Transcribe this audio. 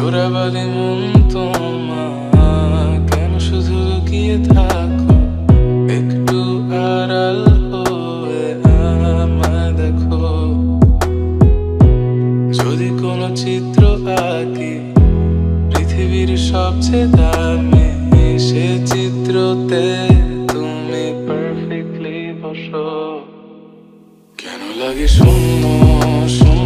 চোরাবালি মন তোমার কেন শুধু লুকিয়ে থাকো? একটু আড়াল হয়ে আমায় দেখো। যদি কোনো চিত্র আঁকি পৃথিবীর সবচেয়ে দামি, সে চিত্রতে তুমি পারফেক্টলি বসো। কেন লাগে শূন্য শূন্য